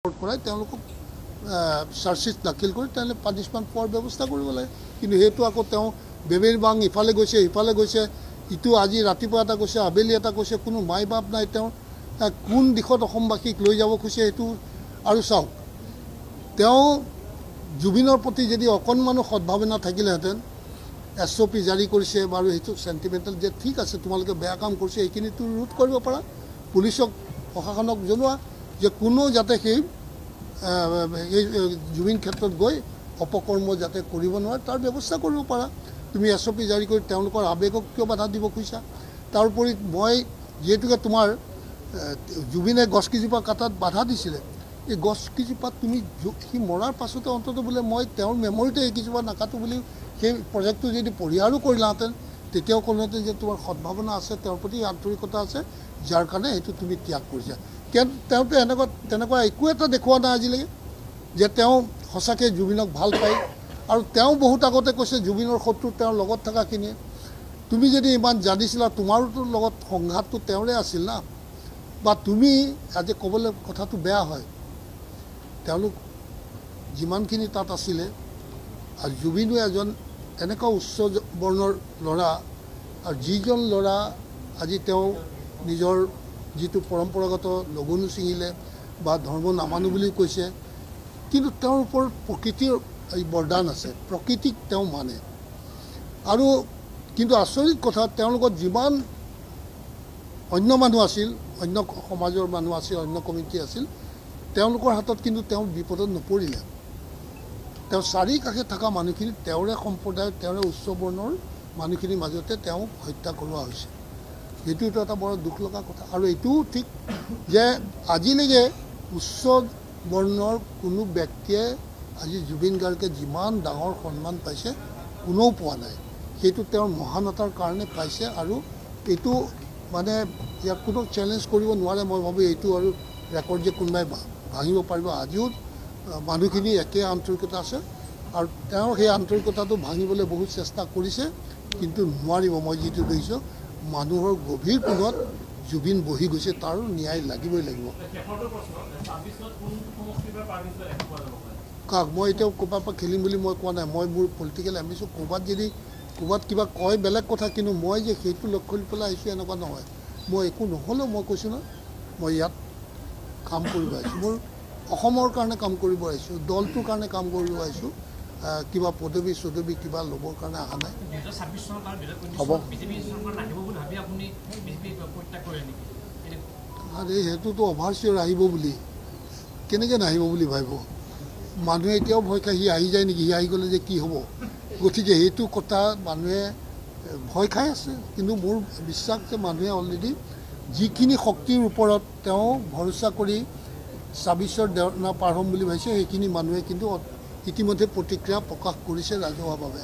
কৰাই তেওঁলোকক চাৰ্জশ্বিট দাখিল কৰি তেওঁলোকে পানিছমেণ্ট পোৱাৰ ব্যৱস্থা কৰিব লাগে। কিন্তু সেইটো আকৌ তেওঁ বেবেৰ বাং ইফালে গৈছে সিফালে গৈছে, ইটো আজি ৰাতিপুৱা এটা কৈছে আবেলি এটা কৈছে, কোনো মাই বাপ নাই। তেওঁ কোন দিশত অসমবাসীক লৈ যাব খুজিছে সেইটো। আৰু চাওক, তেওঁ জুবিনৰ প্ৰতি যদি অকণমানো সদ্ভাৱনা থাকিলেহেঁতেন, SOP জাৰি কৰিছে বাৰু সেইটো চেণ্টিমেণ্টেল যে ঠিক আছে তোমালোকে বেয়া কাম কৰিছে, এইখিনিতো ৰোধ কৰিব পাৰা। পুলিচক প্ৰশাসনক জনোৱা যে কোনো যাতে সেই জুবিন ক্ষেত্ৰত গৈ অপকৰ্ম যাতে কৰিব নোৱাৰে তাৰ ব্যৱস্থা কৰিব পাৰা। তুমি SOP জাৰি কৰি তেওঁলোকৰ আৱেগক কিয় বাধা দিব খুজিছা? তাৰোপৰি মই যিহেতুকে তোমাৰ জুবিনে গছকেইজোপা কাটাত বাধা দিছিলে, এই গছকেইজোপা তুমি সি মৰাৰ পাছতে অন্ততঃ বোলে মই তেওঁৰ মেমৰিতে এইকেইজোপা নাকাটো বুলি সেই প্ৰজেক্টটো যদি পৰিহাৰো কৰিলাহেঁতেন, তেতিয়াও ক'লোহেঁতেন যে তোমাৰ সদ্ভাৱনা আছে, তেওঁৰ প্ৰতি আন্তৰিকতা আছে, যাৰ কাৰণে সেইটো তুমি ত্যাগ কৰিছা। তেওঁতো তেনেকুৱা একো এটা দেখুওৱা নাই আজিলৈকে যে তেওঁ সঁচাকৈ জুবিনক ভাল পায়। আৰু তেওঁ বহুত আগতে কৈছে জুবিনৰ শত্ৰু তেওঁৰ লগত থকাখিনিয়ে। তুমি যদি ইমান জানিছিলা, তোমাৰোতো লগত সংঘাতটো তেওঁৰে আছিল না। বা তুমি আজি ক'বলৈ কথাটো বেয়া হয়, তেওঁলোক যিমানখিনি তাত আছিলে, আৰু জুবিনো এজন এনেকুৱা উচ্চ বৰ্ণৰ ল'ৰা, আৰু যিজন ল'ৰা আজি তেওঁ নিজৰ যিটো পৰম্পৰাগত লগুণো ছিঙিলে বা ধৰ্ম নামানো বুলিও কৈছে, কিন্তু তেওঁৰ ওপৰত প্ৰকৃতিৰ এই বৰদান আছে, প্ৰকৃতিক তেওঁ মানে। আৰু কিন্তু আচৰিত কথা, তেওঁৰ লগত যিমান অন্য মানুহ আছিল, অন্য সমাজৰ মানুহ আছিল, অন্য কমিটি আছিল, তেওঁলোকৰ হাতত কিন্তু তেওঁ বিপদত নপৰিলে। তেওঁ চাৰিকাষে থকা মানুহখিনি তেওঁৰে সম্প্ৰদায়ৰ, তেওঁৰে উচ্চ বৰ্ণৰ মানুহখিনিৰ মাজতে তেওঁক হত্যা কৰোৱা হৈছে। এইটোতো এটা বৰ দুখ লগা কথা। আৰু এইটোও ঠিক যে আজিলৈকে উচ্চ বৰ্ণৰ কোনো ব্যক্তিয়ে আজি জুবিন গাৰ্গে যিমান ডাঙৰ সন্মান পাইছে কোনেও পোৱা নাই। সেইটো তেওঁৰ মহানতাৰ কাৰণে পাইছে। আৰু এইটো মানে ইয়াক কোনো চেলেঞ্জ কৰিব নোৱাৰে। মই ভাবোঁ এইটো আৰু ৰেকৰ্ড যে কোনোবাই ভাঙিব পাৰিব। আজিও মানুহখিনি একে আন্তৰিকতা আছে, আৰু তেওঁৰ সেই আন্তৰিকতাটো ভাঙিবলৈ বহুত চেষ্টা কৰিছে, কিন্তু নোৱাৰিব। মই যিটো দেখিছোঁ, মানুহৰ গভীৰ কোণত জুবিন বহি গৈছে, তাৰো ন্যায় লাগিবই লাগিব। কাক মই এতিয়াও ক'ৰবাৰ পৰা খেলিম বুলি মই কোৱা নাই। মই মোৰ পলিটিকেল এম্বিশ্যন ক'ৰবাত কিবা কয় বেলেগ কথা, কিন্তু মই যে সেইটো লক্ষ্য কৰি পেলাই আহিছোঁ এনেকুৱা নহয়। মই একো নহ'লেও মই কৈছোঁ ন, মই ইয়াত কাম কৰিব আহিছোঁ, মোৰ অসমৰ কাৰণে কাম কৰিব আহিছোঁ, দলটোৰ কাৰণে কাম কৰিব আহিছোঁ। কিবা পদবী চদবী কিবা ল'বৰ কাৰণে অহা নাই। হ'ব আৰে সেইটোতো অভাৰচিয়ৰ আহিব বুলি, কেনেকৈ নাহিব বুলি ভাবিব? মানুহে এতিয়াও ভয় খাই সি আহি যায় নেকি, সি আহি গ'লে যে কি হ'ব? গতিকে সেইটো কথা মানুহে ভয় খাই আছে। কিন্তু মোৰ বিশ্বাস যে মানুহে অলৰেডি যিখিনি শক্তিৰ ওপৰত তেওঁ ভৰসা কৰি ২৬ৰ দেওনা পাৰ হ'ম বুলি ভাবিছে, সেইখিনি মানুহে কিন্তু ইতিমধ্যে প্ৰতিক্ৰিয়া প্ৰকাশ কৰিছে ৰাজহুৱাভাৱে।